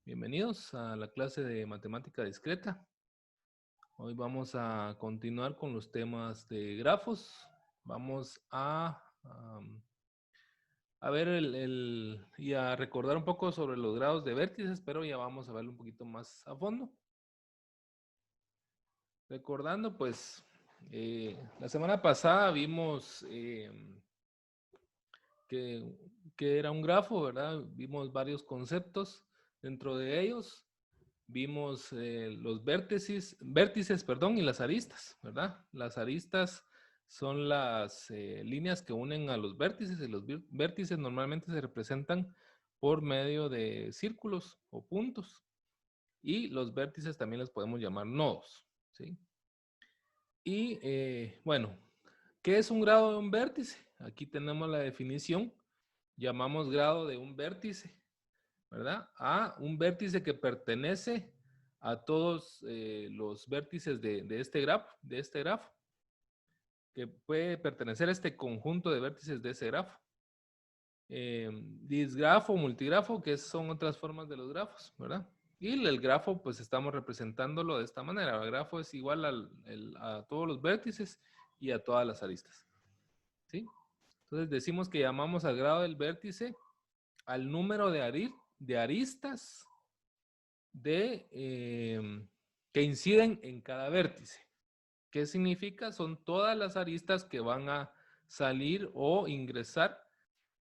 Bienvenidos a la clase de matemática discreta. Hoy vamos a continuar con los temas de grafos. Vamos a ver y a recordar un poco sobre los grados de vértices, pero ya vamos a verlo un poquito más a fondo. Recordando, pues, la semana pasada vimos que era un grafo, ¿verdad? Vimos varios conceptos dentro de ellos. Vimos los vértices, perdón, y las aristas, ¿verdad? Las aristas son las líneas que unen a los vértices y los vértices normalmente se representan por medio de círculos o puntos. Y los vértices también les podemos llamar nodos, ¿sí? Y bueno, ¿qué es un grado de un vértice? Aquí tenemos la definición. Llamamos grado de un vértice, ¿verdad? A un vértice que pertenece a todos los vértices de este grafo, que puede pertenecer a este conjunto de vértices de ese grafo. Disgrafo, multigrafo, que son otras formas de los grafos, ¿verdad? Y el grafo, pues estamos representándolo de esta manera. El grafo es igual a todos los vértices y a todas las aristas, ¿sí? Entonces decimos que llamamos al grado del vértice al número de aristas que inciden en cada vértice. ¿Qué significa? Son todas las aristas que van a salir o ingresar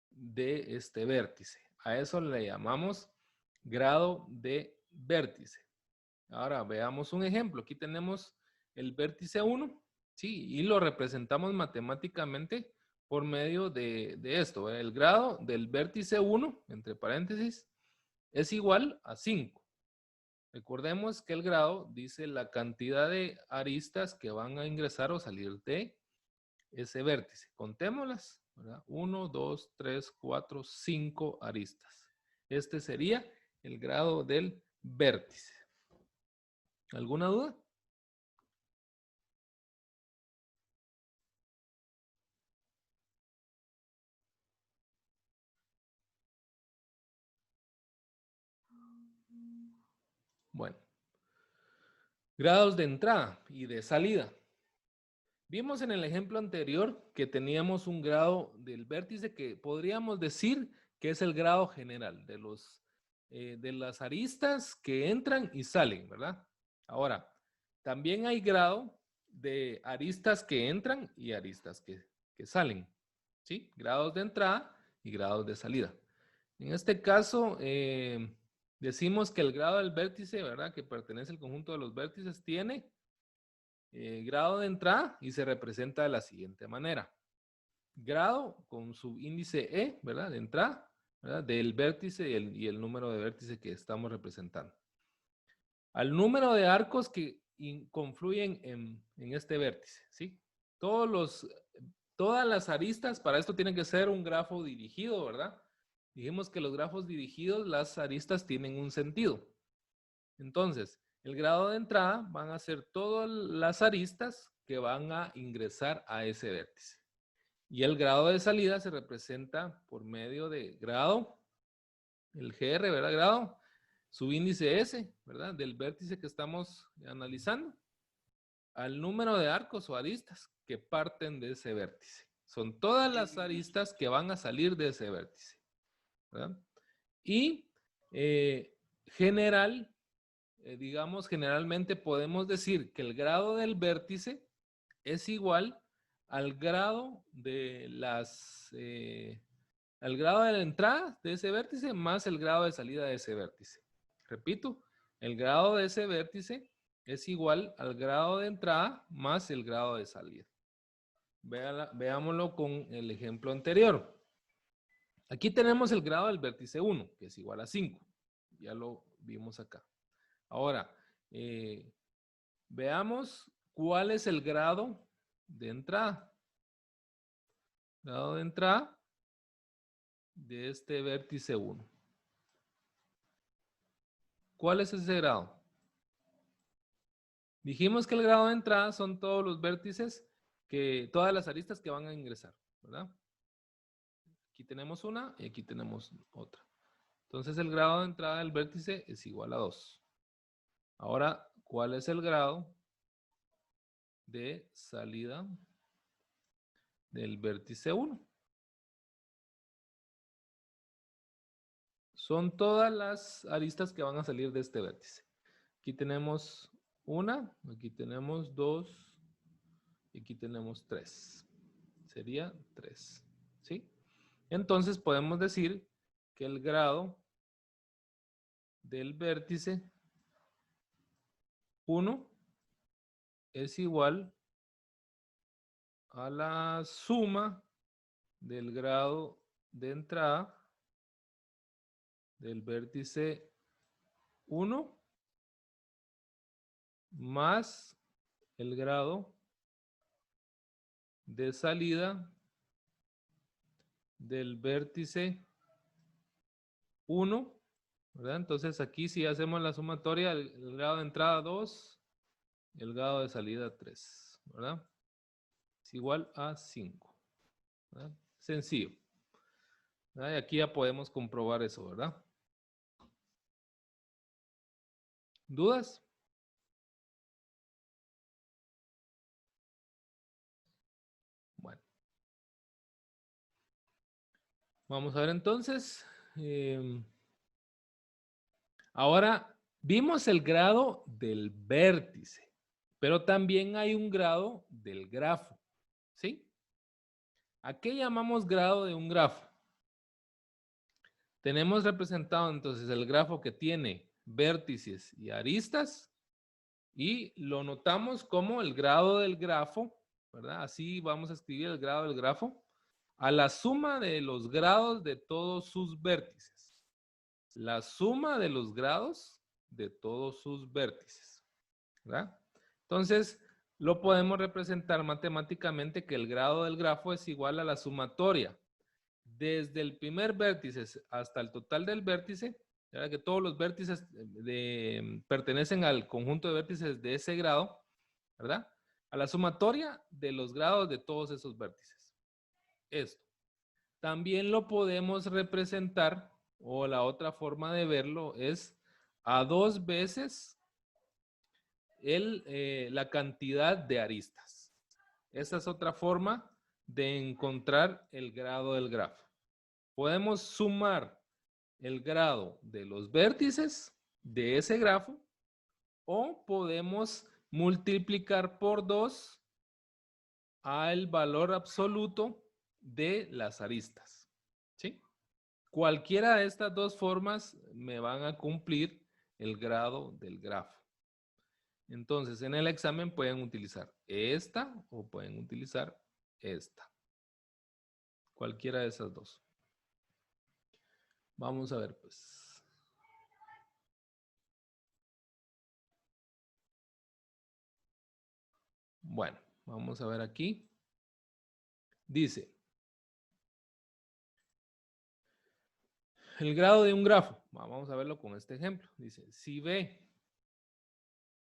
de este vértice. A eso le llamamos grado de vértice. Ahora veamos un ejemplo. Aquí tenemos el vértice 1, ¿sí? Y lo representamos matemáticamente por medio de esto. El grado del vértice 1, entre paréntesis, es igual a 5. Recordemos que el grado dice la cantidad de aristas que van a ingresar o salir de ese vértice. Contémoslas, ¿verdad? 1, 2, 3, 4, 5 aristas. Este sería el grado del vértice. ¿Alguna duda? Bueno, grados de entrada y de salida. Vimos en el ejemplo anterior que teníamos un grado del vértice que podríamos decir que es el grado general de las aristas que entran y salen, ¿verdad? Ahora, también hay grado de aristas que entran y aristas que salen, ¿sí? Grados de entrada y grados de salida. En este caso, decimos que el grado del vértice, ¿verdad? Que pertenece al conjunto de los vértices, tiene grado de entrada y se representa de la siguiente manera. Grado con su índice E, ¿verdad? De entrada, ¿verdad? Del vértice y el número de vértice que estamos representando. Al número de arcos que confluyen en este vértice, ¿sí? Todas las aristas, para esto tienen que ser un grafo dirigido, ¿verdad? Dijimos que los grafos dirigidos, las aristas tienen un sentido. Entonces, el grado de entrada van a ser todas las aristas que van a ingresar a ese vértice. Y el grado de salida se representa por medio de grado, el GR, ¿verdad? Grado, subíndice S, ¿verdad? Del vértice que estamos analizando, al número de arcos o aristas que parten de ese vértice. Son todas las aristas que van a salir de ese vértice, ¿verdad? Y digamos, generalmente podemos decir que el grado del vértice es igual al grado de al grado de la entrada de ese vértice más el grado de salida de ese vértice. Repito, el grado de ese vértice es igual al grado de entrada más el grado de salida. Veámoslo con el ejemplo anterior. Aquí tenemos el grado del vértice 1, que es igual a 5. Ya lo vimos acá. Ahora, veamos cuál es el grado de entrada. Grado de entrada de este vértice 1. ¿Cuál es ese grado? Dijimos que el grado de entrada son todos los vértices, todas las aristas que van a ingresar, ¿verdad? Aquí tenemos una y aquí tenemos otra. Entonces el grado de entrada del vértice es igual a 2. Ahora, ¿cuál es el grado de salida del vértice 1? Son todas las aristas que van a salir de este vértice. Aquí tenemos una, aquí tenemos 2, y aquí tenemos 3. Sería 3, ¿sí? Entonces podemos decir que el grado del vértice 1 es igual a la suma del grado de entrada del vértice 1 más el grado de salida del vértice 1, ¿verdad? Entonces aquí si hacemos la sumatoria, el grado de entrada 2, el grado de salida 3, ¿verdad? Es igual a 5, ¿verdad? Sencillo, ¿verdad? Y aquí ya podemos comprobar eso, ¿verdad? ¿Dudas? Bueno. Vamos a ver entonces. Ahora vimos el grado del vértice, pero también hay un grado del grafo, ¿sí? ¿A qué llamamos grado de un grafo? Tenemos representado entonces el grafo que tiene vértices y aristas y lo notamos como el grado del grafo, ¿verdad? Así vamos a escribir el grado del grafo a la suma de los grados de todos sus vértices. La suma de los grados de todos sus vértices, ¿verdad? Entonces, lo podemos representar matemáticamente que el grado del grafo es igual a la sumatoria desde el primer vértice hasta el total del vértice, ¿verdad? Que todos los vértices pertenecen al conjunto de vértices de ese grado, ¿verdad? A la sumatoria de los grados de todos esos vértices. Esto. También lo podemos representar, o la otra forma de verlo es a 2 veces la cantidad de aristas. Esa es otra forma de encontrar el grado del grafo. Podemos sumar el grado de los vértices de ese grafo o podemos multiplicar por 2 al valor absoluto de las aristas. ¿Sí? Cualquiera de estas dos formas me van a cumplir el grado del grafo. Entonces, en el examen pueden utilizar esta o pueden utilizar esta. Cualquiera de esas dos. Vamos a ver, pues. Bueno, vamos a ver aquí. Dice, el grado de un grafo. Vamos a verlo con este ejemplo. Dice, si B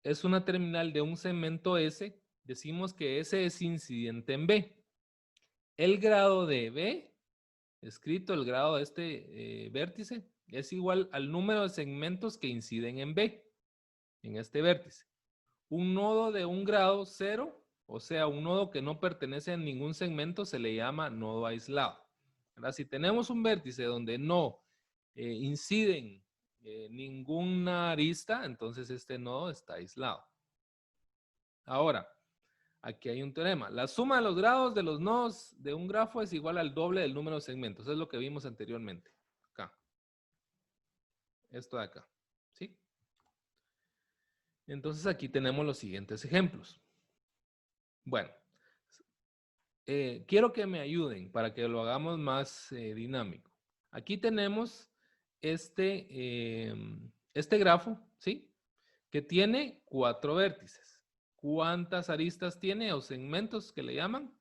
es una terminal de un segmento S, decimos que S es incidente en B. El grado de B, escrito el grado de este vértice, es igual al número de segmentos que inciden en B, en este vértice. Un nodo de un grado 0, o sea, un nodo que no pertenece a ningún segmento, se le llama nodo aislado. Ahora, si tenemos un vértice donde no inciden ninguna arista, entonces este nodo está aislado. Ahora, aquí hay un teorema. La suma de los grados de los nodos de un grafo es igual al doble del número de segmentos. Es lo que vimos anteriormente. Acá. Esto de acá. ¿Sí? Entonces aquí tenemos los siguientes ejemplos. Bueno, quiero que me ayuden para que lo hagamos más dinámico. Aquí tenemos este grafo, ¿sí? Que tiene 4 vértices. ¿Cuántas aristas tiene o segmentos que le llaman?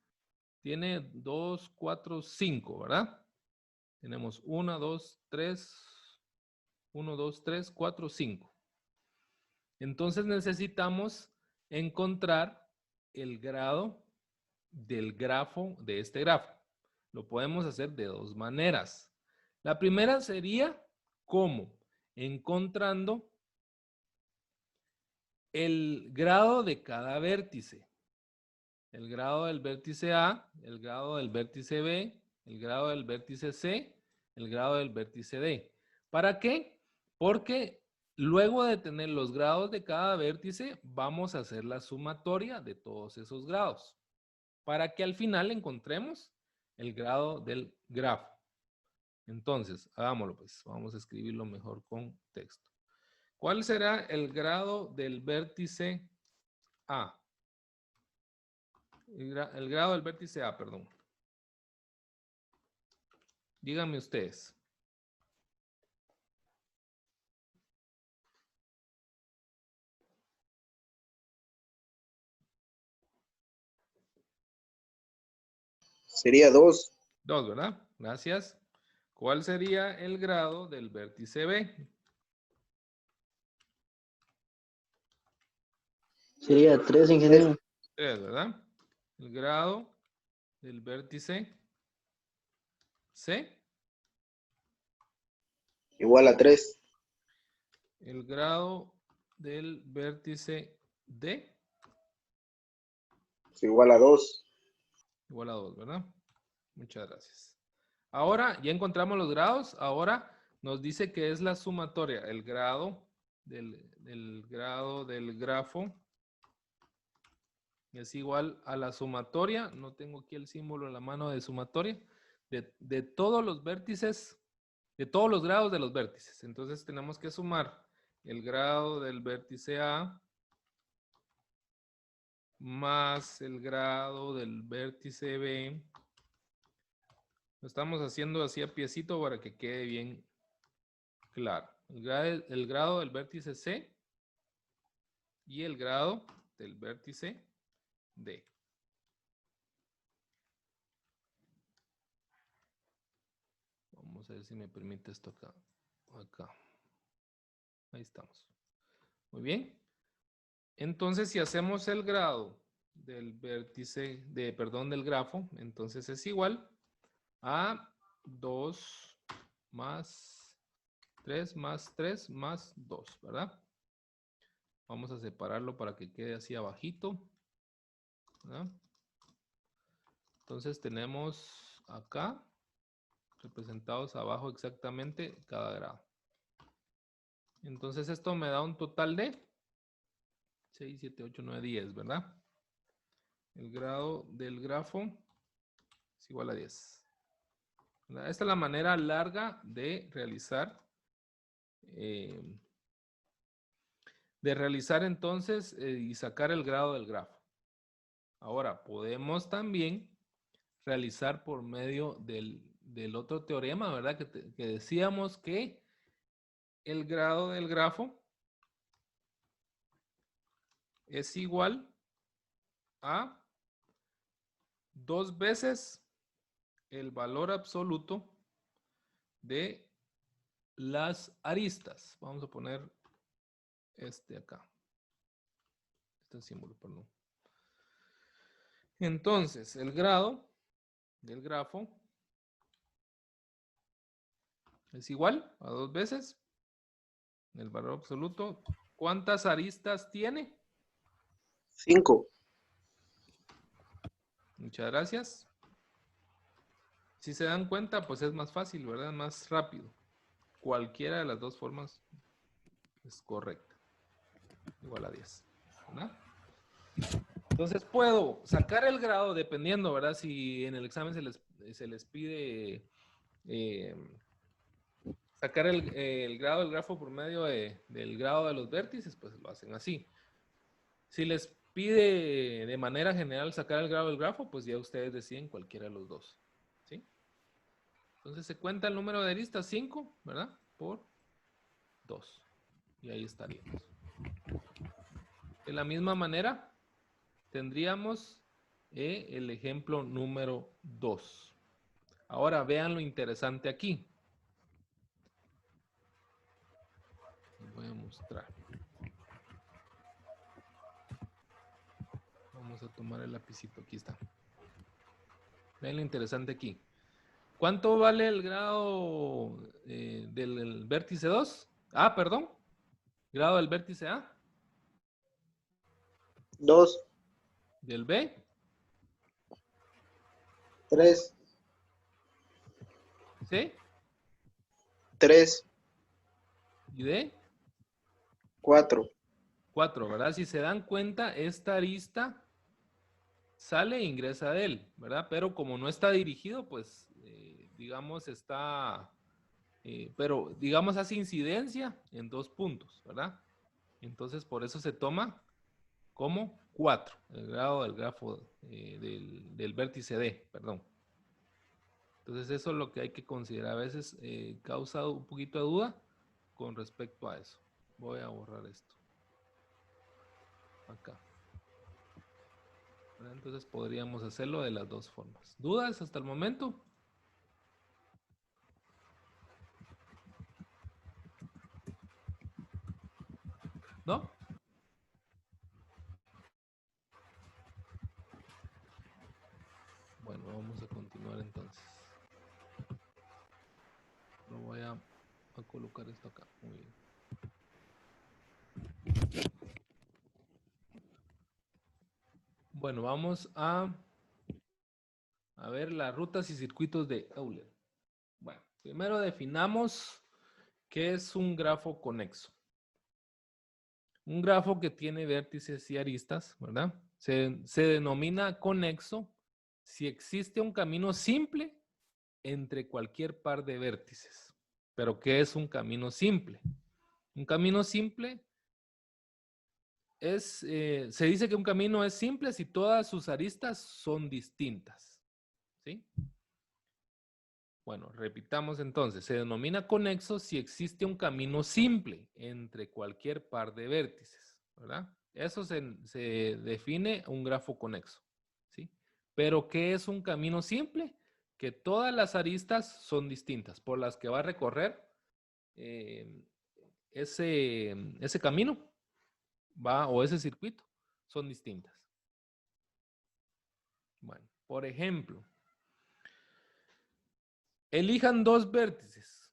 Tiene 2, 4, 5, ¿verdad? Tenemos 1, 2, 3, 1, 2, 3, 4, 5. Entonces necesitamos encontrar el grado del grafo de este grafo. Lo podemos hacer de dos maneras. La primera sería ¿Cómo? Encontrando el grado de cada vértice. El grado del vértice A, el grado del vértice B, el grado del vértice C, el grado del vértice D. ¿Para qué? Porque luego de tener los grados de cada vértice, vamos a hacer la sumatoria de todos esos grados, para que al final encontremos el grado del grafo. Entonces, hagámoslo pues. Vamos a escribirlo mejor con texto. ¿Cuál será el grado del vértice A? El grado del vértice A, perdón. Díganme ustedes. Sería 2. 2, ¿verdad? Gracias. ¿Cuál sería el grado del vértice B? Sería 3, ingeniero. 3, ¿verdad? El grado del vértice C. Igual a 3. El grado del vértice D. Igual a 2. Igual a 2, ¿verdad? Muchas gracias. Ahora ya encontramos los grados. Ahora nos dice que es la sumatoria. El grado del grafo es igual a la sumatoria. No tengo aquí el símbolo en la mano de sumatoria. De todos los vértices, de todos los grados de los vértices. Entonces tenemos que sumar el grado del vértice A más el grado del vértice B. Lo estamos haciendo así a piecito para que quede bien claro. El grado del vértice C y el grado del vértice D. Vamos a ver si me permite esto acá. Acá. Ahí estamos. Muy bien. Entonces, si hacemos el grado del vértice, del grafo, entonces es igual a 2 más 3 más 3 más 2, ¿verdad? Vamos a separarlo para que quede así abajito, ¿verdad? Entonces tenemos acá representados abajo exactamente cada grado. Entonces esto me da un total de 6, 7, 8, 9, 10, ¿verdad? El grado del grafo es igual a 10. ¿Verdad? Esta es la manera larga de realizar entonces y sacar el grado del grafo. Ahora, podemos también realizar por medio del otro teorema, ¿verdad? Que decíamos que el grado del grafo es igual a 2 veces el valor absoluto de las aristas. Vamos a poner este acá. Este símbolo, perdón. Entonces, el grado del grafo es igual a 2 veces el valor absoluto. ¿Cuántas aristas tiene? 5. Muchas gracias. Si se dan cuenta, pues es más fácil, ¿verdad? Más rápido. Cualquiera de las dos formas es correcta. Igual a 10, ¿verdad? Entonces puedo sacar el grado dependiendo, ¿verdad? Si en el examen se les pide sacar el grado del grafo por medio del grado de los vértices, pues lo hacen así. Si les pide de manera general sacar el grado del grafo, pues ya ustedes deciden cualquiera de los dos. ¿Sí? Entonces se cuenta el número de aristas 5, ¿verdad? Por 2. Y ahí estaríamos. De la misma manera, tendríamos el ejemplo número 2. Ahora vean lo interesante aquí. Les voy a mostrar. Vamos a tomar el lapicito. Aquí está. Vean lo interesante aquí. ¿Cuánto vale el grado del vértice 2? Ah, perdón. Grado del vértice A. 2, Del B. 3, ¿Sí? 3, Y D. 4. 4, ¿verdad? Si se dan cuenta, esta arista sale e ingresa de él, ¿verdad? Pero como no está dirigido, pues, digamos, está, pero digamos hace incidencia en 2 puntos, ¿verdad? Entonces, por eso se toma como 4, el grado del grafo del vértice D, perdón. Entonces, eso es lo que hay que considerar. A veces causa un poquito de duda con respecto a eso. Voy a borrar esto. Acá. Entonces podríamos hacerlo de las dos formas. ¿Dudas hasta el momento? ¿No? Bueno, vamos a continuar entonces. Lo voy a colocar esto acá. Muy bien. Bueno, vamos a ver las rutas y circuitos de Euler. Bueno, primero definamos qué es un grafo conexo. Un grafo que tiene vértices y aristas, ¿verdad? Se denomina conexo si existe un camino simple entre cualquier par de vértices. ¿Pero qué es un camino simple? Un camino simple es, se dice que un camino es simple si todas sus aristas son distintas. ¿Sí? Bueno, repitamos entonces. Se denomina conexo si existe un camino simple entre cualquier par de vértices, ¿verdad? Eso se define un grafo conexo, ¿sí? Pero ¿qué es un camino simple? Que todas las aristas son distintas por las que va a recorrer eh, ese camino, o ese circuito, son distintas. Bueno, por ejemplo, elijan dos vértices.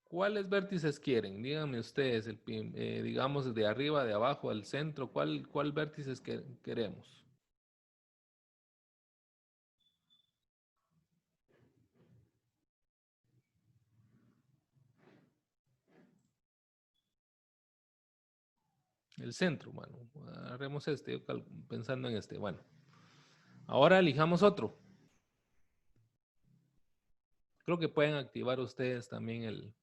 ¿Cuáles vértices quieren? Díganme ustedes, digamos de arriba, de abajo, del centro, ¿cuál vértices queremos? El centro, bueno, haremos este, pensando en este. Bueno, ahora elijamos otro. Creo que pueden activar ustedes también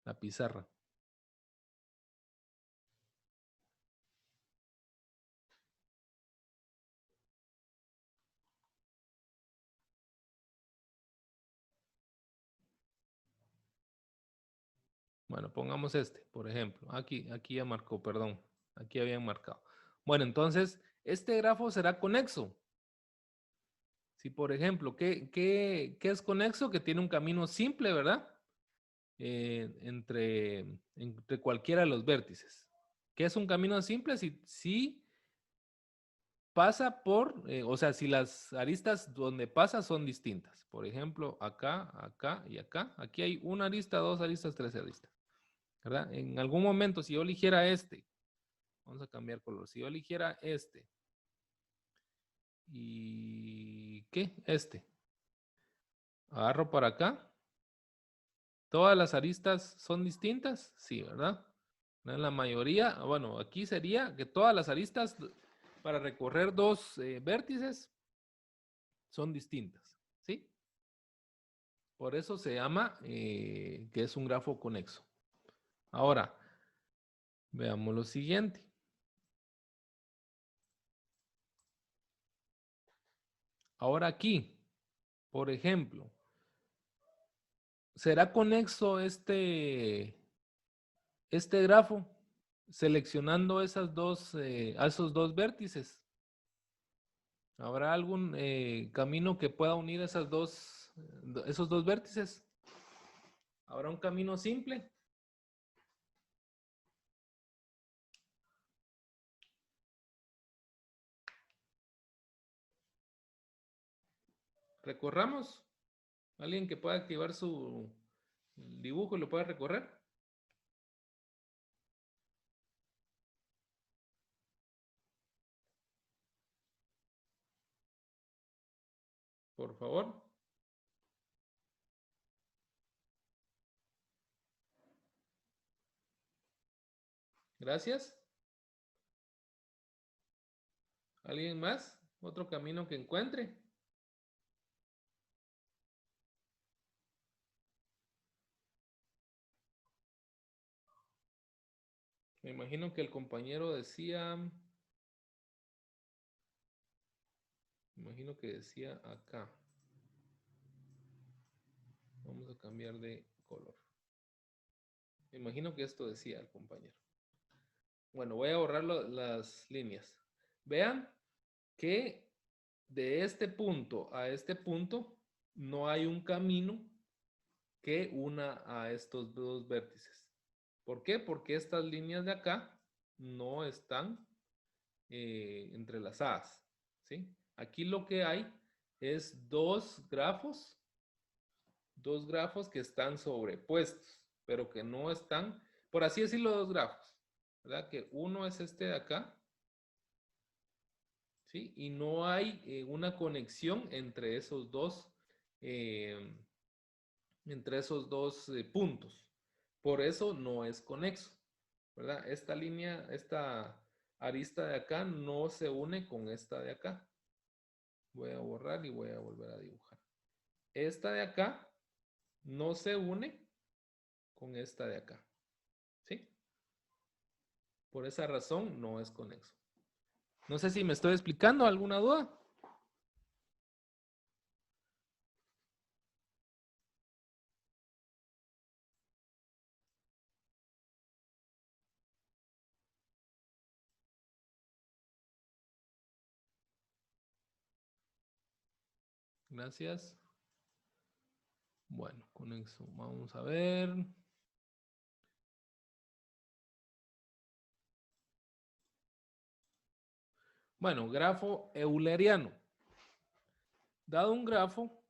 la pizarra. Bueno, pongamos este, por ejemplo. Aquí ya marcó, perdón. Aquí habían marcado. Bueno, entonces, este grafo será conexo. Si, por ejemplo, ¿qué es conexo? Que tiene un camino simple, ¿verdad? Entre cualquiera de los vértices. ¿Qué es un camino simple? Si pasa o sea, si las aristas donde pasa son distintas. Por ejemplo, acá, acá y acá. Aquí hay una arista, dos aristas, tres aristas. ¿Verdad? En algún momento, si yo eligiera este, vamos a cambiar color. Si yo eligiera este y ¿qué? Este. Agarro para acá. ¿Todas las aristas son distintas? Sí, ¿verdad? En la mayoría, bueno, aquí sería que todas las aristas para recorrer dos vértices son distintas, ¿sí? Por eso se llama que es un grafo conexo. Ahora, veamos lo siguiente. Ahora aquí, por ejemplo, ¿será conexo este grafo seleccionando a esos dos vértices? ¿Habrá algún camino que pueda unir esos dos vértices? ¿Habrá un camino simple? Recorramos. ¿Alguien que pueda activar su dibujo y lo pueda recorrer? Por favor. Gracias. ¿Alguien más? ¿Otro camino que encuentre? Me imagino que el compañero decía... Me imagino que decía acá. Vamos a cambiar de color. Me imagino que esto decía el compañero. Bueno, voy a borrar las líneas. Vean que de este punto a este punto no hay un camino que una a estos dos vértices. ¿Por qué? Porque estas líneas de acá no están entrelazadas, ¿sí? Aquí lo que hay es dos grafos que están sobrepuestos, pero que no están, por así decirlo, dos grafos, ¿verdad? Que uno es este de acá, ¿sí? Y no hay una conexión entre esos dos puntos. Por eso no es conexo, ¿verdad? Esta línea, esta arista de acá no se une con esta de acá. Voy a borrar y voy a volver a dibujar. Esta de acá no se une con esta de acá, ¿sí? Por esa razón no es conexo. No sé si me estoy explicando, ¿alguna duda? Gracias. Bueno, conexo. Vamos a ver. Bueno, grafo euleriano. Dado un grafo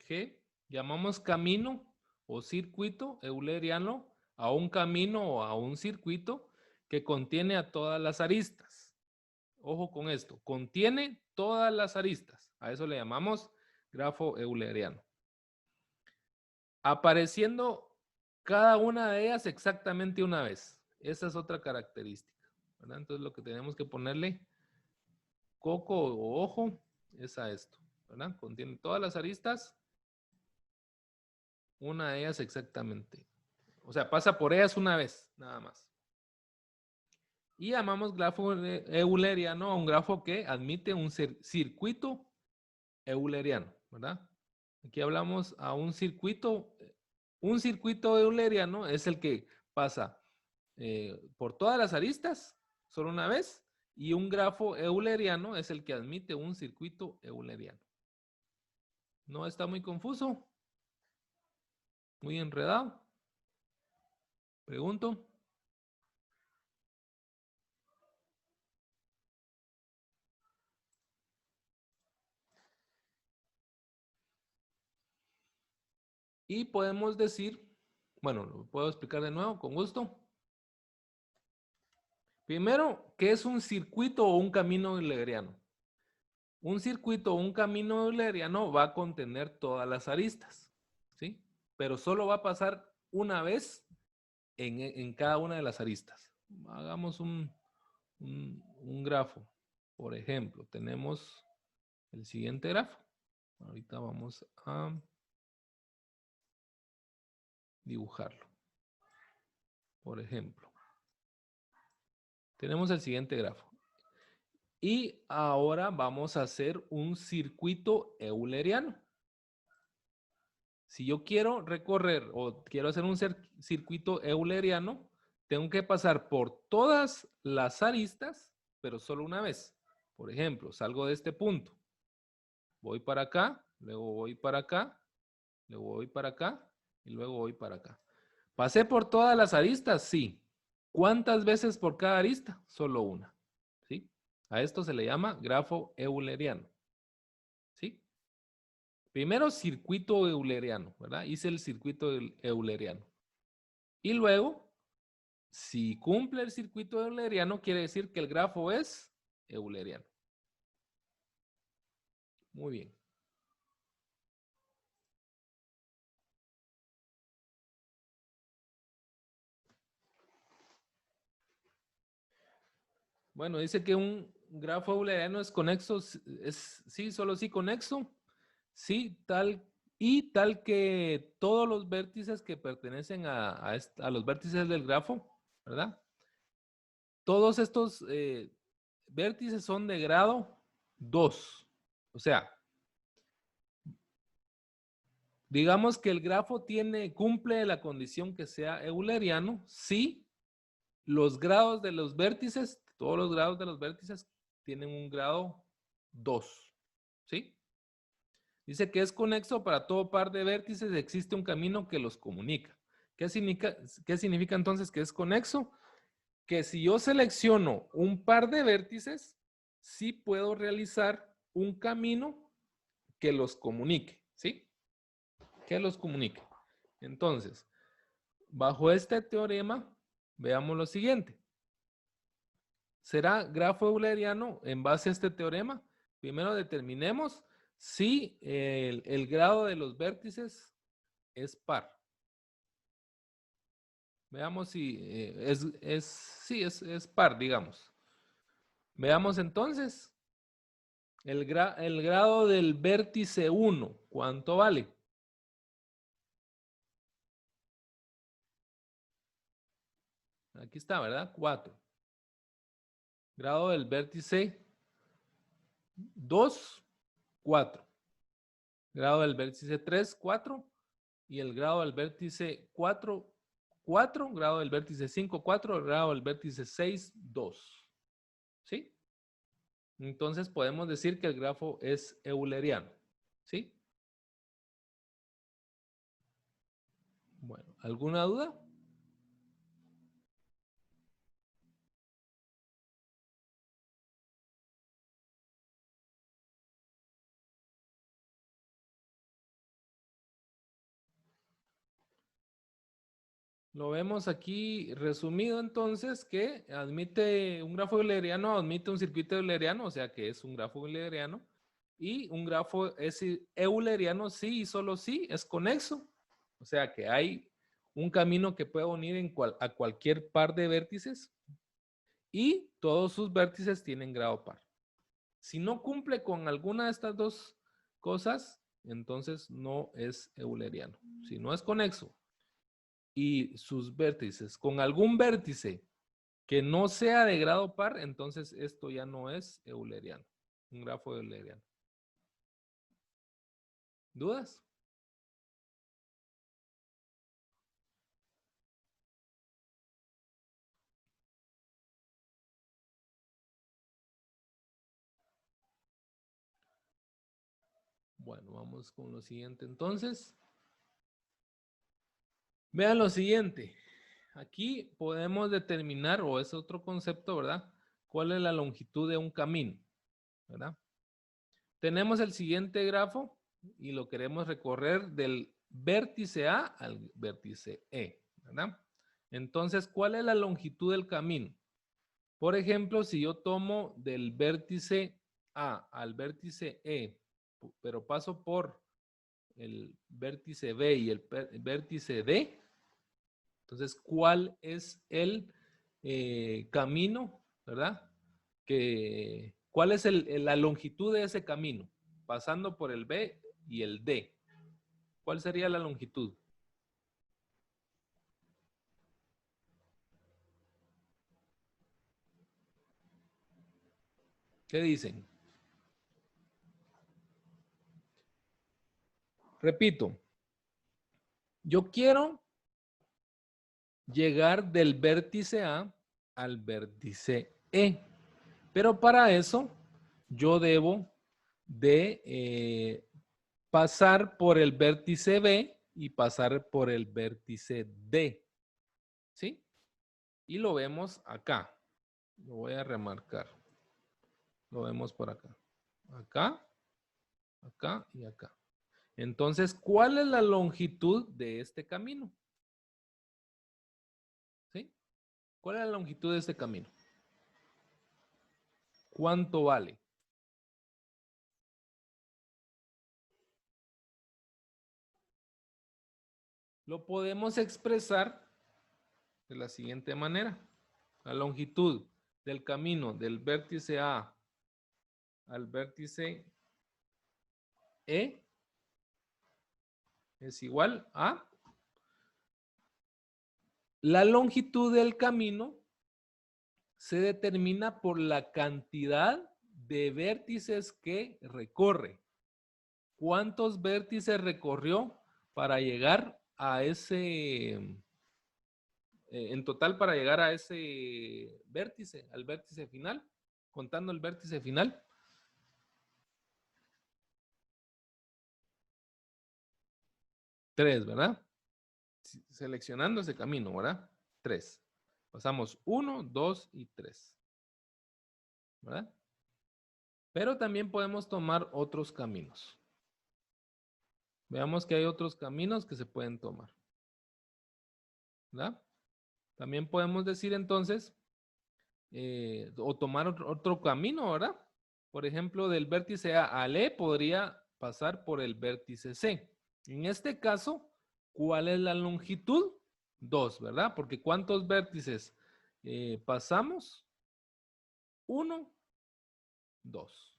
que llamamos camino o circuito euleriano a un camino o a un circuito que contiene a todas las aristas. Ojo con esto, contiene todas las aristas. A eso le llamamos grafo euleriano. Apareciendo cada una de ellas exactamente una vez. Esa es otra característica, ¿verdad? Entonces lo que tenemos que ponerle coco o ojo es a esto, ¿verdad? Contiene todas las aristas, una de ellas exactamente. O sea, pasa por ellas una vez, nada más. Y llamamos grafo euleriano a un grafo que admite un circuito euleriano, ¿verdad? Aquí hablamos a un circuito euleriano es el que pasa por todas las aristas, solo una vez, y un grafo euleriano es el que admite un circuito euleriano. ¿No está muy confuso? ¿Muy enredado? Pregunto. Y podemos decir, bueno, lo puedo explicar de nuevo, con gusto. Primero, ¿qué es un circuito o un camino euleriano? Un circuito o un camino euleriano va a contener todas las aristas, ¿sí? Pero solo va a pasar una vez en cada una de las aristas. Hagamos un grafo. Por ejemplo, tenemos el siguiente grafo. Ahorita vamos a dibujarlo. Por ejemplo, tenemos el siguiente grafo. Y ahora vamos a hacer un circuito euleriano. Si yo quiero recorrer o quiero hacer un circuito euleriano, tengo que pasar por todas las aristas, pero solo una vez. Por ejemplo, salgo de este punto. Voy para acá, luego voy para acá, luego voy para acá y luego voy para acá. ¿Pasé por todas las aristas? Sí. ¿Cuántas veces por cada arista? Solo una. ¿Sí? A esto se le llama grafo euleriano. ¿Sí? Primero, circuito euleriano, ¿verdad? Hice el circuito euleriano. Y luego, si cumple el circuito euleriano, quiere decir que el grafo es euleriano. Muy bien. Bueno, dice que un grafo euleriano es conexo, sí, solo sí conexo, sí, tal que todos los vértices que pertenecen a los vértices del grafo, ¿verdad? Todos estos vértices son de grado 2. O sea, digamos que el grafo cumple la condición que sea euleriano si los grados de los vértices, todos los grados de los vértices tienen un grado 2. ¿Sí? Dice que es conexo para todo par de vértices, existe un camino que los comunica. ¿Qué significa entonces que es conexo? Que si yo selecciono un par de vértices, sí puedo realizar un camino que los comunique, ¿sí? Que los comunique. Entonces, bajo este teorema, veamos lo siguiente. ¿Será grafo euleriano en base a este teorema? Primero determinemos si el grado de los vértices es par. Veamos si es par, digamos. Veamos entonces el grado del vértice 1. ¿Cuánto vale? Aquí está, ¿verdad? 4. Grado del vértice 2, 4. Grado del vértice 3, 4. Y el grado del vértice 4, 4. Grado del vértice 5, 4. Grado del vértice 6, 2. ¿Sí? Entonces podemos decir que el grafo es euleriano. ¿Sí? Bueno, ¿alguna duda? Lo vemos aquí resumido entonces que admite un grafo euleriano, admite un circuito euleriano, o sea que es un grafo euleriano. Y un grafo es euleriano sí y solo sí es conexo. O sea que hay un camino que puede unir a cualquier par de vértices y todos sus vértices tienen grado par. Si no cumple con alguna de estas dos cosas, entonces no es euleriano. Si no es conexo y sus vértices con algún vértice que no sea de grado par, entonces esto ya no es euleriano, un grafo euleriano. ¿Dudas? Bueno, vamos con lo siguiente entonces. Vean lo siguiente. Aquí podemos determinar, o es otro concepto, ¿verdad? ¿Cuál es la longitud de un camino? ¿Verdad? Tenemos el siguiente grafo y lo queremos recorrer del vértice A al vértice E, ¿verdad? Entonces, ¿cuál es la longitud del camino? Por ejemplo, si yo tomo del vértice A al vértice E, pero paso por el vértice B y el vértice D, entonces, ¿cuál es el camino, verdad? ¿Cuál es la longitud de ese camino? Pasando por el B y el D. ¿Cuál sería la longitud? ¿Qué dicen? Repito, yo quiero llegar del vértice A al vértice E, pero para eso yo debo de pasar por el vértice B y pasar por el vértice D. ¿Sí? Y lo vemos acá. Lo voy a remarcar. Lo vemos por acá. Acá, acá y acá. Entonces, ¿cuál es la longitud de este camino? ¿Sí? ¿Cuál es la longitud de este camino? ¿Cuánto vale? Lo podemos expresar de la siguiente manera. La longitud del camino del vértice A al vértice E es igual a la longitud del camino se determina por la cantidad de vértices que recorre. ¿Cuántos vértices recorrió para llegar a ese, en total para llegar a ese vértice, al vértice final, contando el vértice final? Tres, ¿verdad? Seleccionando ese camino, ¿verdad? 3. Pasamos 1, 2 y 3. ¿Verdad? Pero también podemos tomar otros caminos. Veamos que hay otros caminos que se pueden tomar. ¿Verdad? También podemos decir entonces, o tomar otro camino, ¿verdad? Por ejemplo, del vértice A al E podría pasar por el vértice C. En este caso, ¿cuál es la longitud? 2, ¿verdad? Porque ¿cuántos vértices pasamos? 1, 2.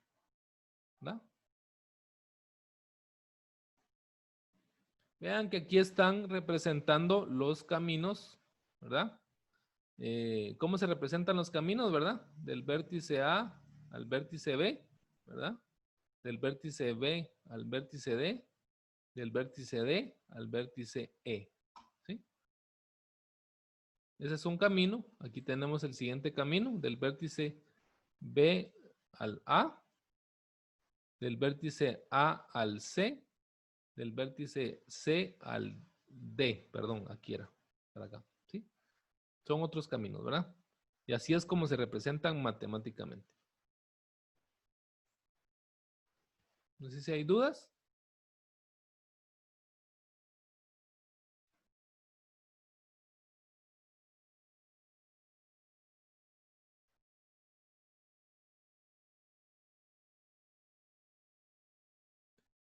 ¿Verdad? Vean que aquí están representando los caminos, ¿verdad? ¿Cómo se representan los caminos, verdad? Del vértice A al vértice B, ¿verdad? Del vértice B al vértice D, del vértice D al vértice E, ¿sí? Ese es un camino. Aquí tenemos el siguiente camino, del vértice B al A, del vértice A al C, del vértice C al D, perdón, aquí era, para acá, ¿sí? Son otros caminos, ¿verdad? Y así es como se representan matemáticamente. No sé si hay dudas.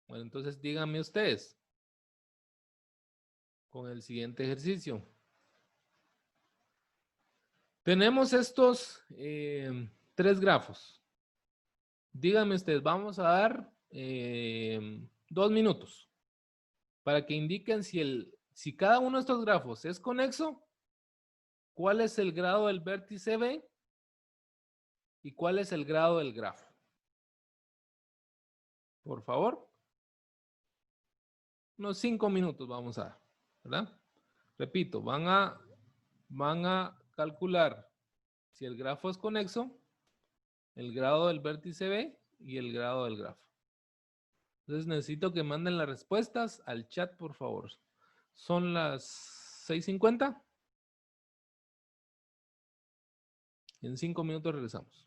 Bueno, entonces díganme ustedes con el siguiente ejercicio. Tenemos estos 3 grafos. Díganme ustedes, vamos a dar 2 minutos para que indiquen si cada uno de estos grafos es conexo, cuál es el grado del vértice B y cuál es el grado del grafo. Por favor. Unos 5 minutos vamos a dar, ¿verdad? Repito, van a calcular si el grafo es conexo, el grado del vértice B y el grado del grafo. Entonces necesito que manden las respuestas al chat, por favor. Son las 6:50. En 5 minutos regresamos.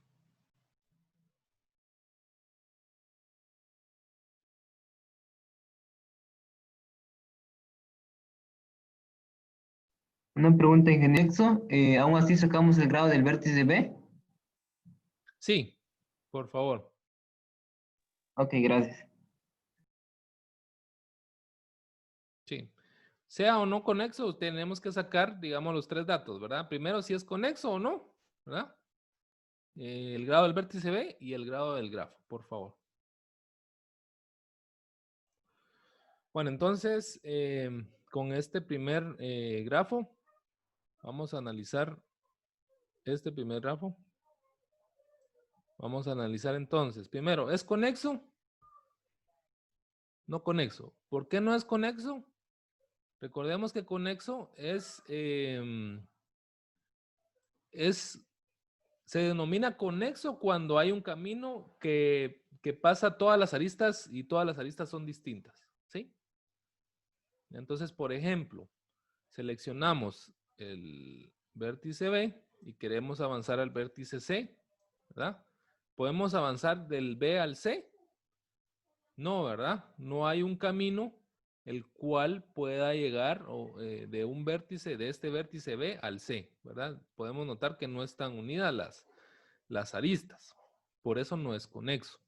Una pregunta, ingeniero. ¿Aún así sacamos el grado del vértice B? Sí, por favor. Ok, gracias. Sí. Sea o no conexo, tenemos que sacar, digamos, los 3 datos, ¿verdad? Primero, si es conexo o no, ¿verdad? El grado del vértice B y el grado del grafo, por favor. Bueno, entonces, con este primer grafo, vamos a analizar este primer grafo. Vamos a analizar entonces. Primero, ¿es conexo? No conexo. ¿Por qué no es conexo? Recordemos que conexo se denomina conexo cuando hay un camino que pasa todas las aristas y todas las aristas son distintas, ¿sí? Entonces, por ejemplo, seleccionamos el vértice B y queremos avanzar al vértice C, ¿verdad? Podemos avanzar del B al C. No, ¿verdad? No hay un camino el cual pueda llegar de un vértice, de este vértice B al C, ¿verdad? Podemos notar que no están unidas las aristas. Por eso no es conexo.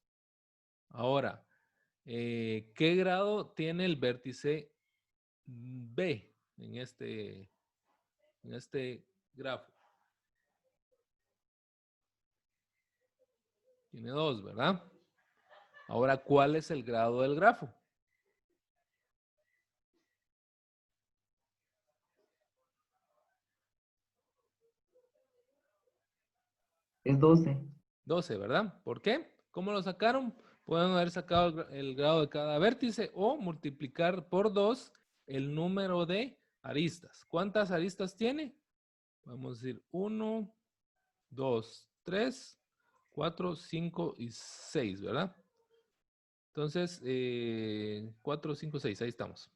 Ahora, ¿qué grado tiene el vértice B en este grafo? Tiene 2, ¿verdad? Ahora, ¿cuál es el grado del grafo? Es 12. 12, ¿verdad? ¿Por qué? ¿Cómo lo sacaron? Pueden haber sacado el grado de cada vértice o multiplicar por 2 el número de aristas. ¿Cuántas aristas tiene? Vamos a decir 1, 2, 3, 4, 5 y 6, ¿verdad? Entonces, 4, 5, 6, ahí estamos.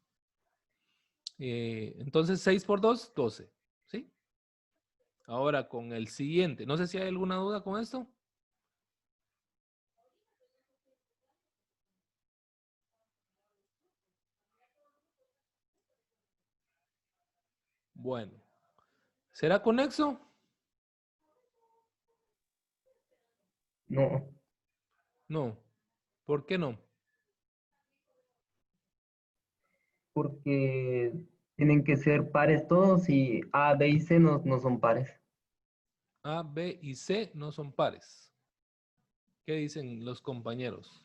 Entonces, 6 por 2, 12, ¿sí? Ahora con el siguiente. No sé si hay alguna duda con esto. Bueno, ¿será conexo? No, No. ¿Por qué no? porque tienen que ser pares todos y A, B y C no son pares. A, B y C no son pares. ¿Qué dicen los compañeros?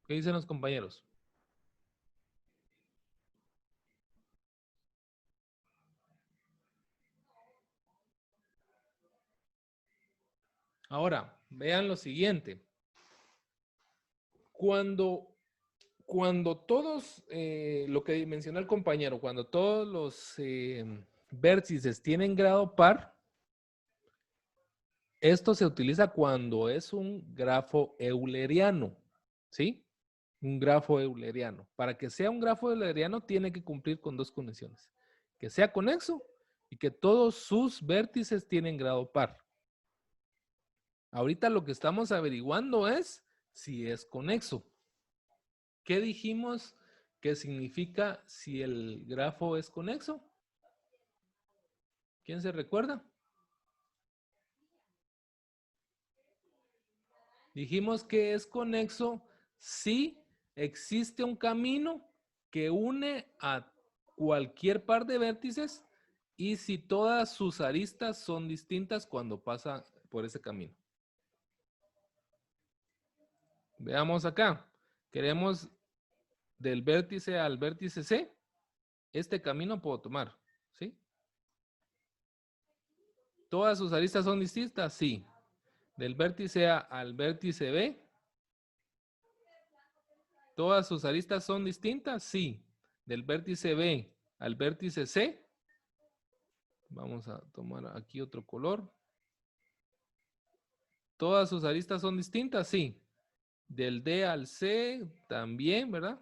¿Qué dicen los compañeros? Ahora, vean lo siguiente. Cuando todos, lo que mencionó el compañero, cuando todos los vértices tienen grado par, esto se utiliza cuando es un grafo euleriano, ¿sí? Un grafo euleriano. Para que sea un grafo euleriano tiene que cumplir con dos condiciones. Que sea conexo y que todos sus vértices tienen grado par. Ahorita lo que estamos averiguando es si es conexo. ¿Qué dijimos que significa si el grafo es conexo? ¿Quién se recuerda? Dijimos que es conexo si existe un camino que une a cualquier par de vértices y si todas sus aristas son distintas cuando pasa por ese camino. Veamos acá. Queremos del vértice al vértice C. Este camino puedo tomar, ¿sí? ¿Todas sus aristas son distintas? Sí. Del vértice A al vértice B. ¿Todas sus aristas son distintas? Sí. Del vértice B al vértice C. Vamos a tomar aquí otro color. ¿Todas sus aristas son distintas? Sí. Del D al C también, ¿verdad?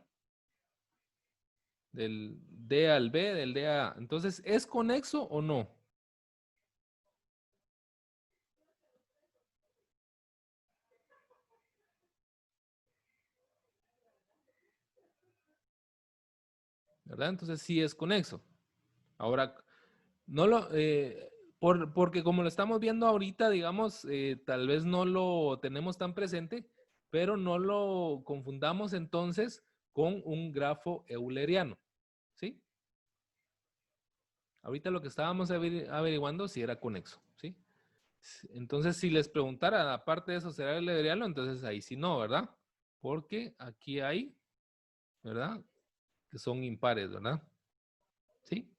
Del D al B, del D a... Entonces, ¿es conexo o no? ¿Verdad? Entonces, sí es conexo. Ahora, no lo... porque como lo estamos viendo ahorita, digamos, tal vez no lo tenemos tan presente, pero no lo confundamos entonces con un grafo euleriano, ¿sí? Ahorita lo que estábamos averiguando si era conexo, ¿sí? Entonces, si les preguntara, aparte de eso, ¿será euleriano? Entonces ahí sí no, ¿verdad? Porque aquí hay, ¿verdad? Que son impares, ¿verdad? ¿Sí?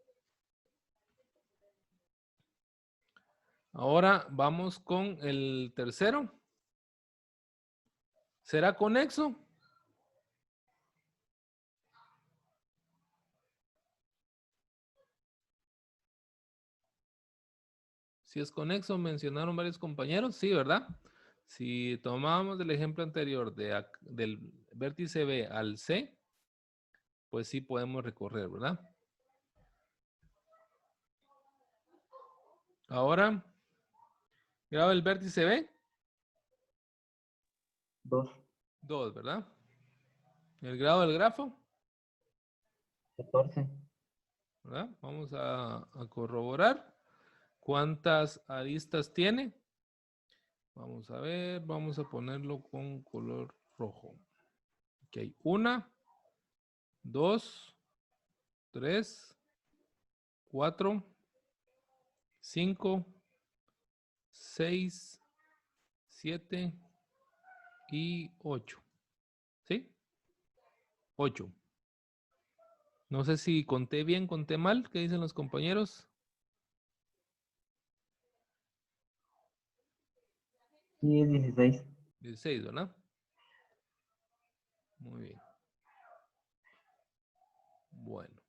Ahora vamos con el tercero. ¿Será conexo? Si es conexo, mencionaron varios compañeros, sí, ¿verdad? Si tomábamos el ejemplo anterior del vértice B al C, pues sí podemos recorrer, ¿verdad? Ahora, grado del vértice B, 2, 2, ¿verdad? El grado del grafo, 14, ¿verdad? Vamos a corroborar cuántas aristas tiene. Vamos a ver, vamos a ponerlo con color rojo. Aquí hay 1, 2, 3, 4, 5, 6, 7 y 8. ¿Sí? 8. No sé si conté bien, conté mal. ¿Qué dicen los compañeros? y 16. 16, ¿verdad? Muy bien. Bueno.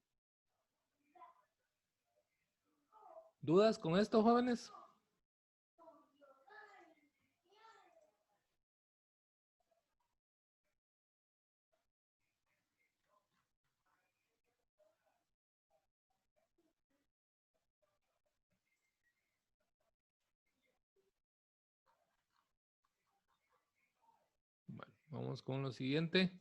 ¿Dudas con esto, jóvenes? Bueno, vamos con lo siguiente.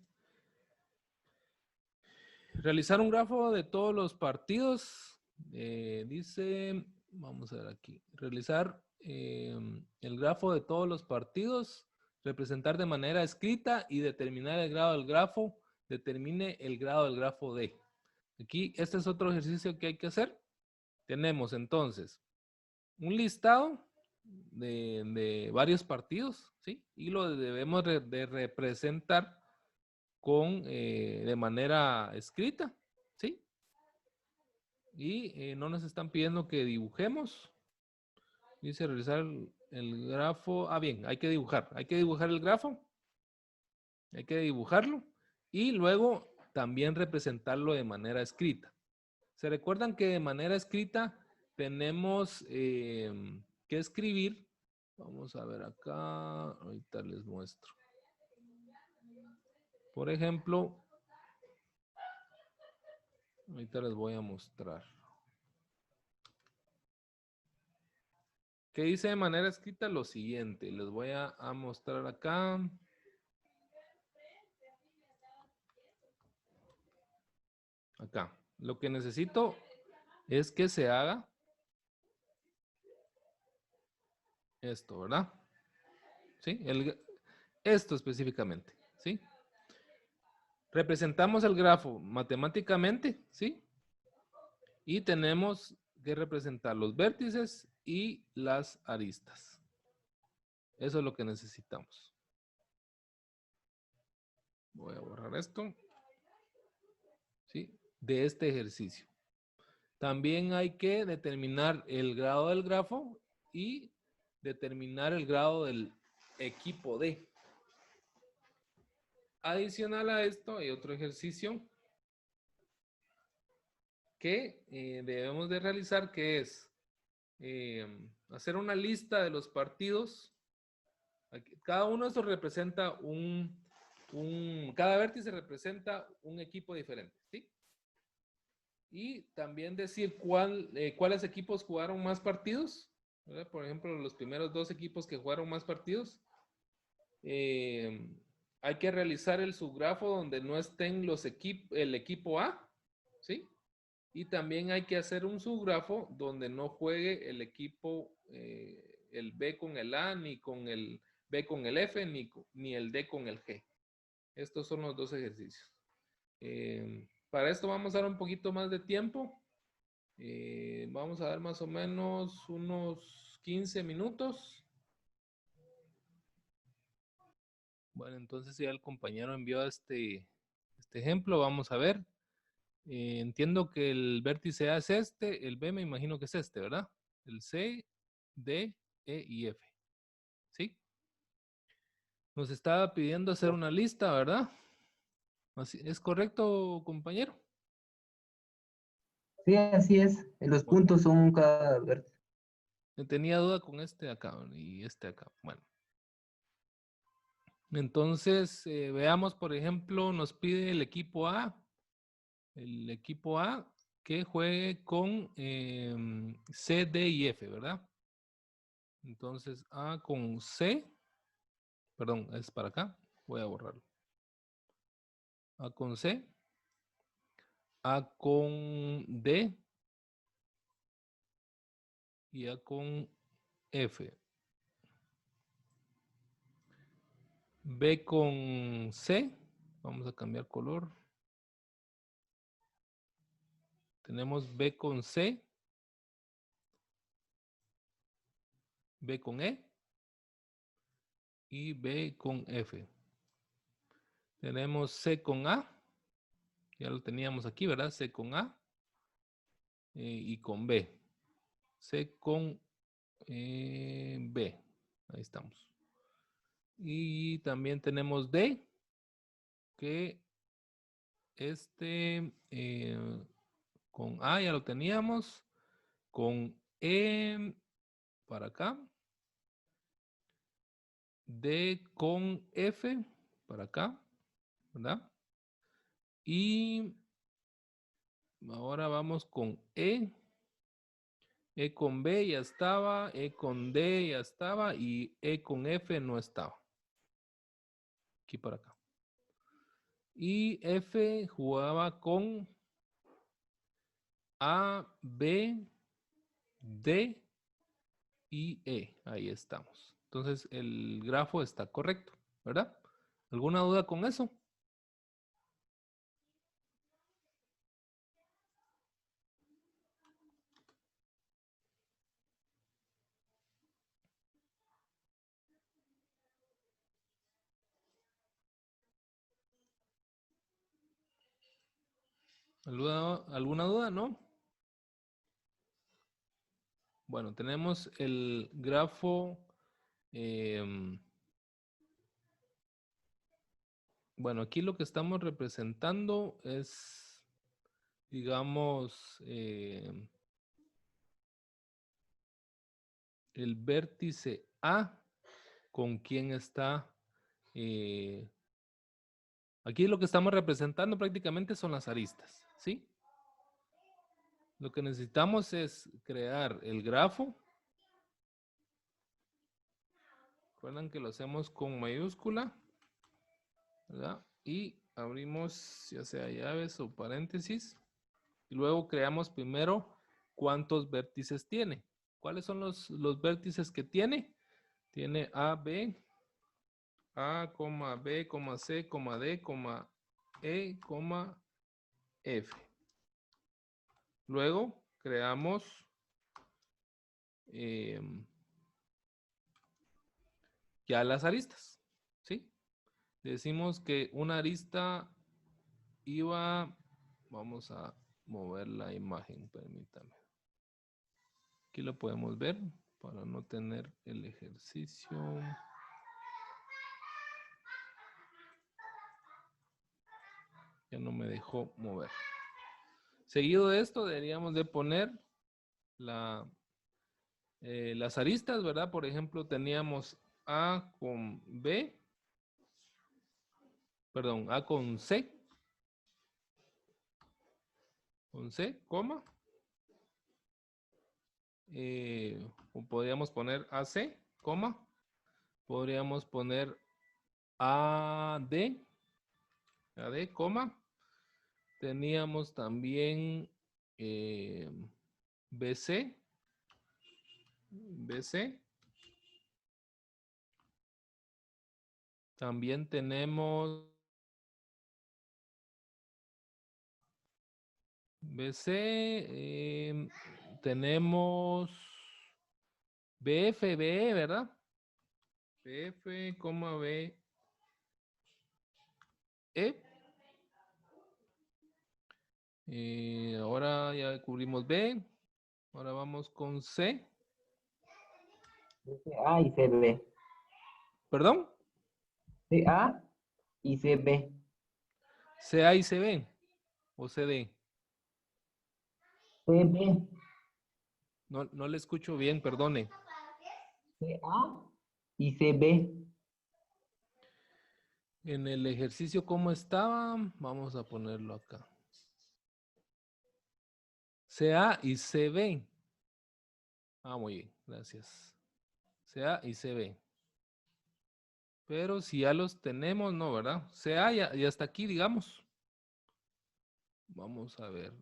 Realizar un grafo de todos los partidos. Dice, vamos a ver aquí. Realizar el grafo de todos los partidos. Representar de manera escrita y determinar el grado del grafo. Determine el grado del grafo D. Aquí, este es otro ejercicio que hay que hacer. Tenemos entonces un listado de varios partidos, ¿sí? Y lo debemos de representar de manera escrita, ¿sí? Y no nos están pidiendo que dibujemos. Dice realizar el grafo. Ah, bien, hay que dibujar el grafo. Hay que dibujarlo. Y luego también representarlo de manera escrita. ¿Se recuerdan que de manera escrita tenemos que escribir? Vamos a ver acá. Ahorita les muestro. Por ejemplo, ahorita les voy a mostrar. Que dice de manera escrita lo siguiente. Les voy a mostrar acá. Acá. Lo que necesito es que se haga esto, ¿verdad? ¿Sí? Esto específicamente, ¿sí? Representamos el grafo matemáticamente, ¿sí? Y tenemos que representar los vértices y las aristas. Eso es lo que necesitamos. Voy a borrar esto. ¿Sí? De este ejercicio. También hay que determinar el grado del grafo y determinar el grado del equipo D. Adicional a esto hay otro ejercicio que debemos de realizar, que es hacer una lista de los partidos. Cada uno de estos representa cada vértice representa un equipo diferente, ¿sí? Y también decir cuáles equipos jugaron más partidos, ¿verdad? Por ejemplo, los primeros 2 equipos que jugaron más partidos. Hay que realizar el subgrafo donde no estén el equipo A, ¿sí? Y también hay que hacer un subgrafo donde no juegue el equipo, el B con el A, ni con el B con el F, ni el D con el G. Estos son los 2 ejercicios. Para esto vamos a dar un poquito más de tiempo. Vamos a dar más o menos unos 15 minutos. Bueno, entonces ya el compañero envió este ejemplo. Vamos a ver. Entiendo que el vértice A es este, el B me imagino que es este, ¿verdad? El C, D, E y F. ¿Sí? Nos estaba pidiendo hacer una lista, ¿verdad? Así, ¿es correcto, compañero? Sí, así es. Los Bueno, puntos son cada vértice. tenía duda con este acá y este acá. Bueno. Entonces, veamos, por ejemplo, nos pide el equipo A. El equipo A que juegue con C, D y F, ¿verdad? Entonces A con C, perdón, es para acá, voy a borrarlo. A con C, A con D y A con F. B con C, vamos a cambiar color. Tenemos B con C, B con E y B con F. Tenemos C con A, ya lo teníamos aquí, ¿verdad? C con A y con B. C con B, ahí estamos. Y también tenemos D, que con A ya lo teníamos, con E para acá, D con F para acá, ¿verdad? Y ahora vamos con E. E con B ya estaba, E con D ya estaba y E con F no estaba. Aquí para acá. Y F jugaba con A, B, D y E. Ahí estamos. Entonces el grafo está correcto, ¿verdad? ¿Alguna duda con eso? ¿Alguna duda? ¿No? Bueno, tenemos el grafo. Bueno, aquí lo que estamos representando es, digamos, el vértice A con quien está. Aquí lo que estamos representando prácticamente son las aristas, ¿sí? Lo que necesitamos es crear el grafo. Recuerdan que lo hacemos con mayúscula, ¿verdad? Y abrimos ya sea llaves o paréntesis. Y luego creamos primero cuántos vértices tiene. ¿Cuáles son los vértices que tiene? Tiene A, B, A, B, C, D, E, F. Luego creamos ya las aristas, ¿sí? Decimos que una arista iba, vamos a mover la imagen, permítame. Aquí lo podemos ver para no tener el ejercicio. Ya no me dejó mover. Seguido de esto deberíamos de poner las aristas, ¿verdad? Por ejemplo, teníamos A con B, perdón, A con C, coma. O podríamos poner AC, coma. Podríamos poner AD, coma. Teníamos también BC. También tenemos BC. Tenemos BF, BE, ¿verdad? BF, B, E. Ahora ya cubrimos B. Ahora vamos con C. A y CB. ¿Perdón? CA y CB. CA y CB. O CD. CB. No le escucho bien, perdone. CA y CB. En el ejercicio, ¿cómo estaba? Vamos a ponerlo acá. CA y CB. Ah, muy bien, gracias. CA y CB. Pero si ya los tenemos, no, ¿verdad? CA ya está aquí, digamos. Vamos a ver,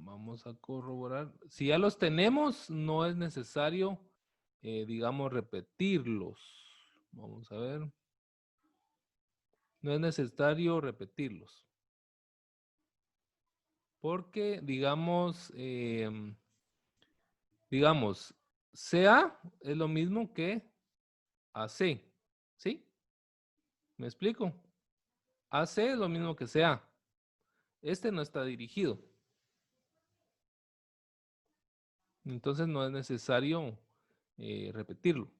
vamos a corroborar. Si ya los tenemos, no es necesario, digamos, repetirlos. Vamos a ver. No es necesario repetirlos. Porque, digamos, CA es lo mismo que AC. ¿Sí? ¿Me explico? AC es lo mismo que CA. Este no está dirigido. Entonces no es necesario repetirlo.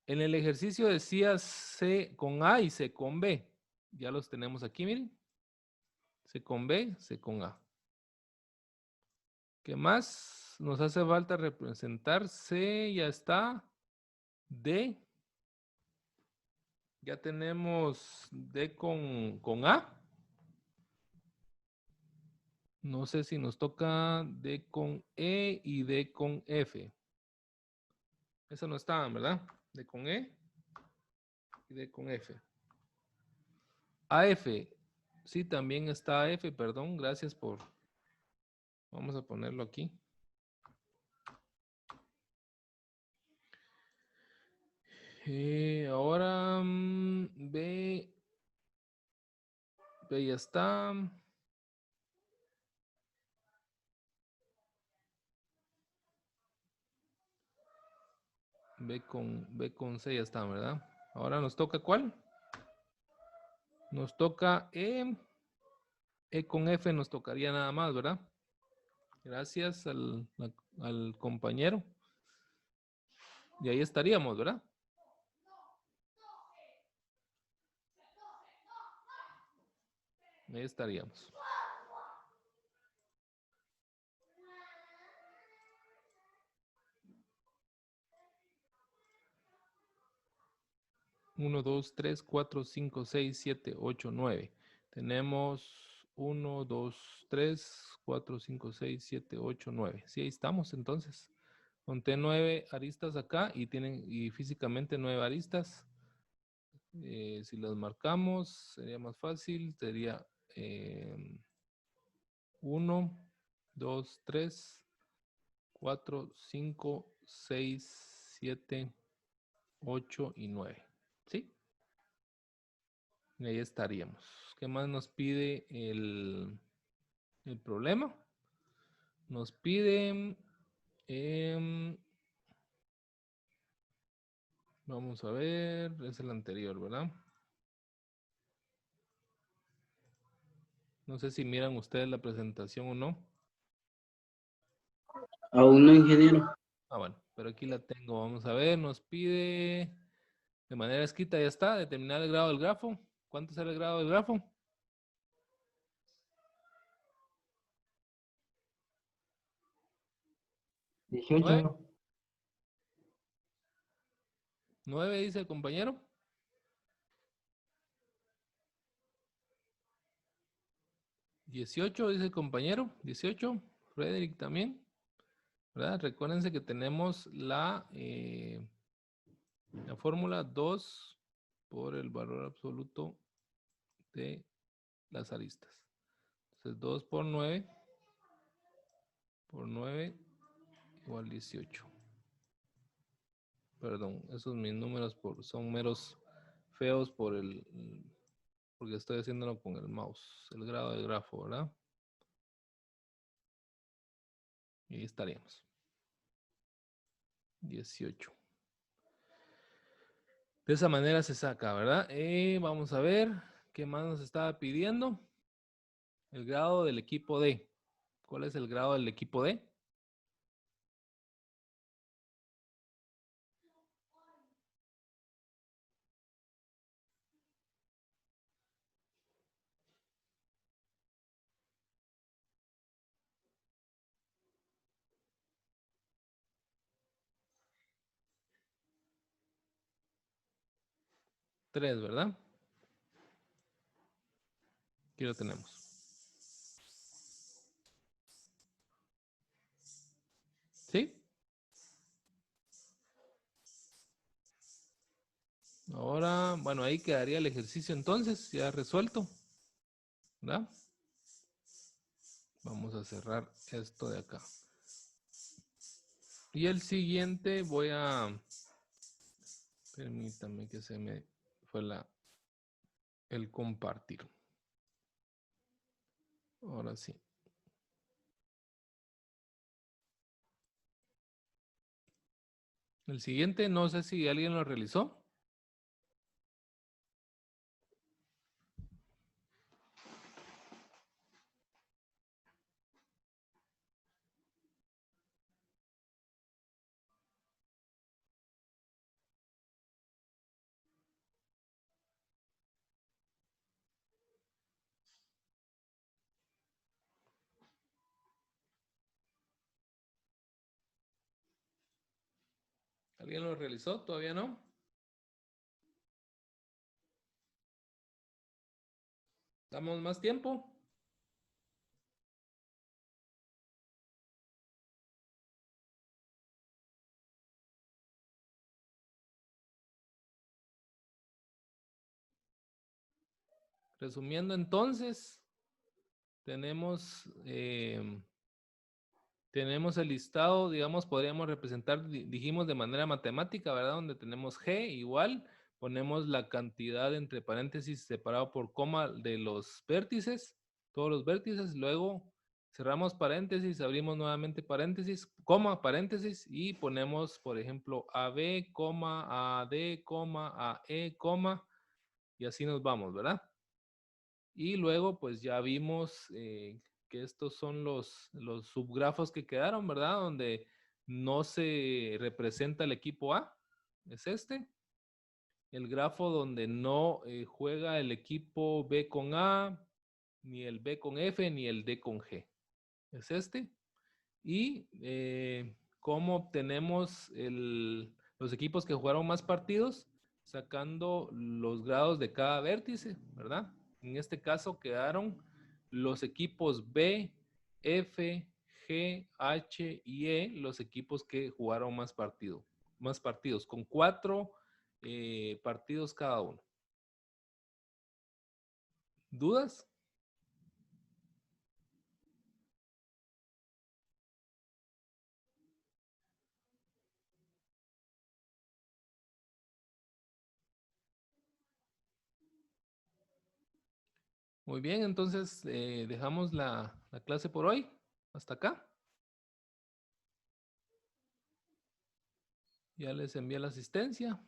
En el ejercicio decía C con A y C con B. Ya los tenemos aquí, miren. C con B, C con A. ¿Qué más? Nos hace falta representar C, ya está. D. Ya tenemos D con A. No sé si nos toca D con E y D con F. Eso no estaban, ¿verdad? D con E y D con F. AF. Sí, también está AF, perdón. Gracias por... Vamos a ponerlo aquí. Ahora B. B ya está. B con C ya está, ¿verdad? Ahora nos toca ¿cuál? Nos toca E. E con F nos tocaría nada más, ¿verdad? Gracias al compañero. Y ahí estaríamos, ¿verdad? Ahí estaríamos. Uno, 2, 3, 4, 5, 6, 7, 8, 9. Tenemos 1, 2, 3, 4, 5, 6, 7, 8, 9. Sí, ahí estamos entonces. Conté 9 aristas acá y tienen físicamente 9 aristas. Si las marcamos sería más fácil. Sería 1, 2, 3, 4, 5, 6, 7, 8 y 9. ¿Sí? Y ahí estaríamos. ¿Qué más nos pide el problema? Nos pide... vamos a ver, es el anterior, ¿verdad? No sé si miran ustedes la presentación o no. Aún no, ingeniero. Ah, bueno, pero aquí la tengo. Vamos a ver, nos pide de manera escrita, ya está, determinar el grado del grafo. ¿Cuánto será el grado del grafo? 9. 18. 9 dice el compañero. 18 dice el compañero. 18. Frederick también. ¿Verdad? Recuérdense que tenemos la fórmula 2 por el valor absoluto de las aristas. Entonces 2 por 9 igual 18. Perdón, esos mis números son meros feos porque estoy haciéndolo con el mouse. El grado de grafo, ¿verdad? Y ahí estaríamos. 18. De esa manera se saca, ¿verdad? Vamos a ver qué más nos estaba pidiendo. El grado del equipo D. ¿Cuál es el grado del equipo D? Tres, ¿verdad? Aquí lo tenemos. Ahora, bueno, ahí quedaría el ejercicio entonces, ya resuelto, ¿verdad? Vamos a cerrar esto de acá. Y el siguiente voy a... Permítame que se me fue el compartir. Ahora sí. El siguiente, no sé si alguien lo realizó. ¿Alguien lo realizó? ¿Todavía no? ¿Damos más tiempo? Resumiendo entonces, tenemos el listado, digamos, podríamos representar, dijimos de manera matemática, ¿verdad? Donde tenemos G igual, ponemos la cantidad entre paréntesis separado por coma de los vértices, todos los vértices, luego cerramos paréntesis, abrimos nuevamente paréntesis, coma, paréntesis, y ponemos, por ejemplo, AB, coma, AD, coma, AE, coma, y así nos vamos, ¿verdad? Y luego, pues ya vimos que estos son los subgrafos que quedaron, ¿verdad? Donde no se representa el equipo A, es este. El grafo donde no juega el equipo B con A, ni el B con F, ni el D con G, es este. Y cómo obtenemos los equipos que jugaron más partidos, sacando los grados de cada vértice, ¿verdad? En este caso quedaron los equipos B, F, G, H y E, los equipos que jugaron más partidos, con 4 partidos cada uno. ¿Dudas? Muy bien, entonces dejamos la clase por hoy. Hasta acá. Ya les envié la asistencia.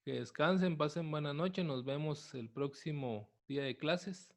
Que descansen, pasen buena noche. Nos vemos el próximo día de clases.